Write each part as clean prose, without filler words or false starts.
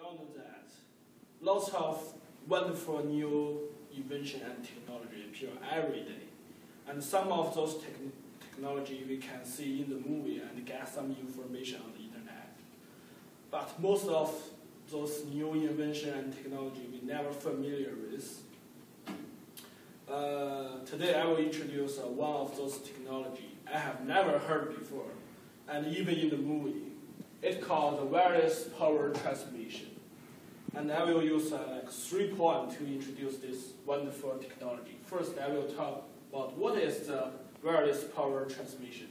all know that lots of wonderful new invention and technology appear every day. And some of those technology we can see in the movie and get some information on the internet. But most of those new invention and technology we never familiar with. Today I will introduce one of those technology I have never heard before, and even in the movie. It's called the wireless power transmission. And I will use 3 points to introduce this wonderful technology. First, I will talk about what is the wireless power transmission,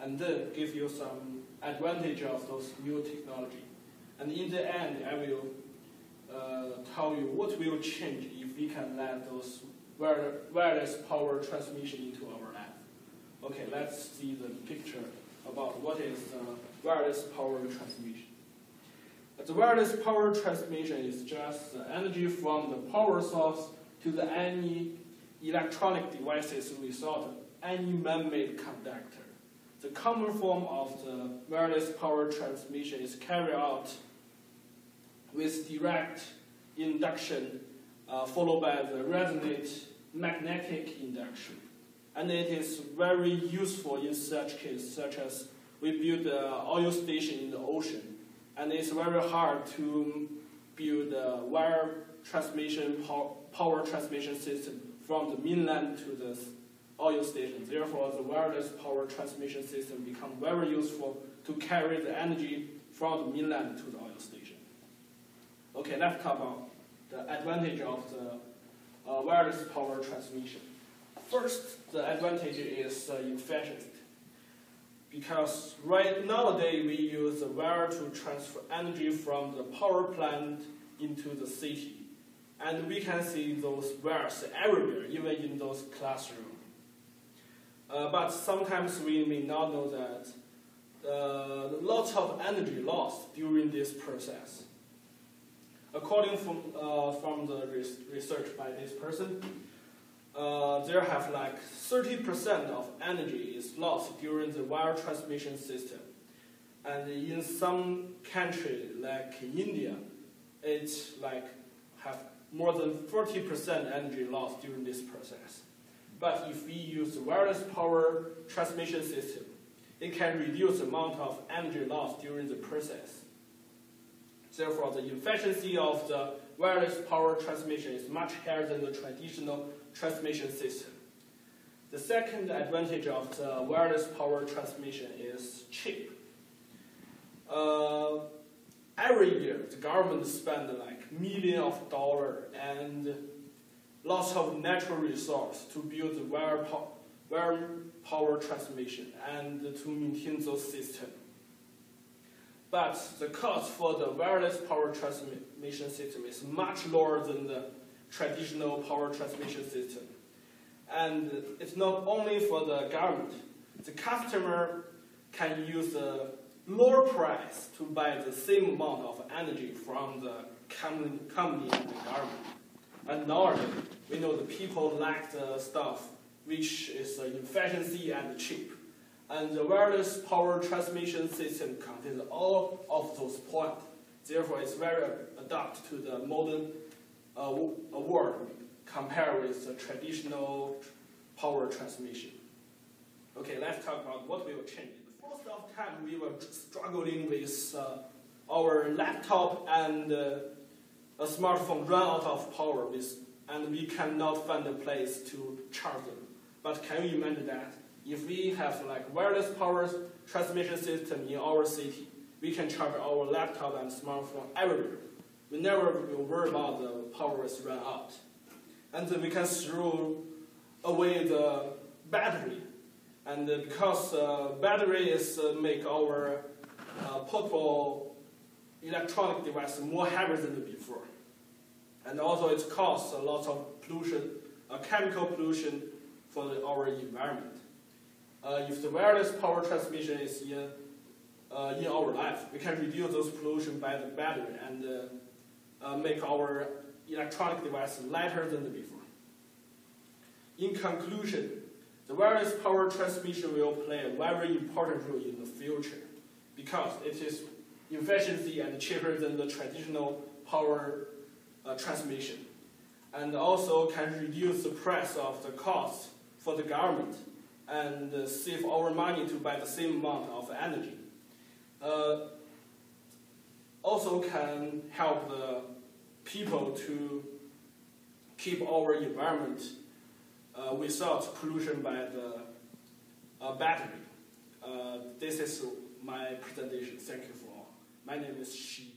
and then give you some advantage of those new technology. And in the end, I will tell you what will change if we can let those wireless power transmission into our life. Okay, let's see the picture about what is wireless power transmission. The wireless power transmission is just the energy from the power source to any electronic devices without any man-made conductor. The common form of the wireless power transmission is carried out with direct induction followed by the resonant magnetic induction. And it is very useful in such cases, such as we build an oil station in the ocean, and it's very hard to build a wire transmission power transmission system from the mainland to the oil station. Therefore, the wireless power transmission system becomes very useful to carry the energy from the mainland to the oil station. Okay, let's talk about the advantage of the wireless power transmission. First, the advantage is efficiency. Because nowadays we use the wire to transfer energy from the power plant into the city. And we can see those wires everywhere, even in those classrooms. But sometimes we may not know that lots of energy lost during this process. According from the research by this person, there have 30% of energy is lost during the wire transmission system. And in some countries, like India, it's have more than 40% energy lost during this process. But if we use the wireless power transmission system, it can reduce the amount of energy lost during the process. Therefore, the efficiency of the wireless power transmission is much higher than the traditional transmission system. The second advantage of the wireless power transmission is cheap. Every year, the government spends millions of dollars and lots of natural resources to build the wire power transmission and to maintain those systems. But the cost for the wireless power transmission system is much lower than the traditional power transmission system. And it's not only for the government. The customer can use a lower price to buy the same amount of energy from the company and the government. And nowadays, we know the people like the stuff which is efficiency and cheap. And the wireless power transmission system contains all of those points. Therefore, it's very adapted to the modern world compared with the traditional power transmission. Okay, let's talk about what will change. Most of the time, we were struggling with our laptop and a smartphone run out of power, and we cannot find a place to charge them. But can you imagine that? If we have wireless power transmission system in our city, we can charge our laptop and smartphone everywhere. We never will worry about the power is run out. And then we can throw away the battery. And because battery is make our portable electronic device more heavy than before. And also it causes a lot of pollution, chemical pollution for our environment. If the wireless power transmission is in our life, we can reduce those pollution by the battery and make our electronic device lighter than before. In conclusion, the wireless power transmission will play a very important role in the future because it is efficiency and cheaper than the traditional power transmission, and also can reduce the price of the cost for the government and save our money to buy the same amount of energy. Also can help the people to keep our environment without pollution by the battery. This is my presentation. Thank you for all. My name is Shi.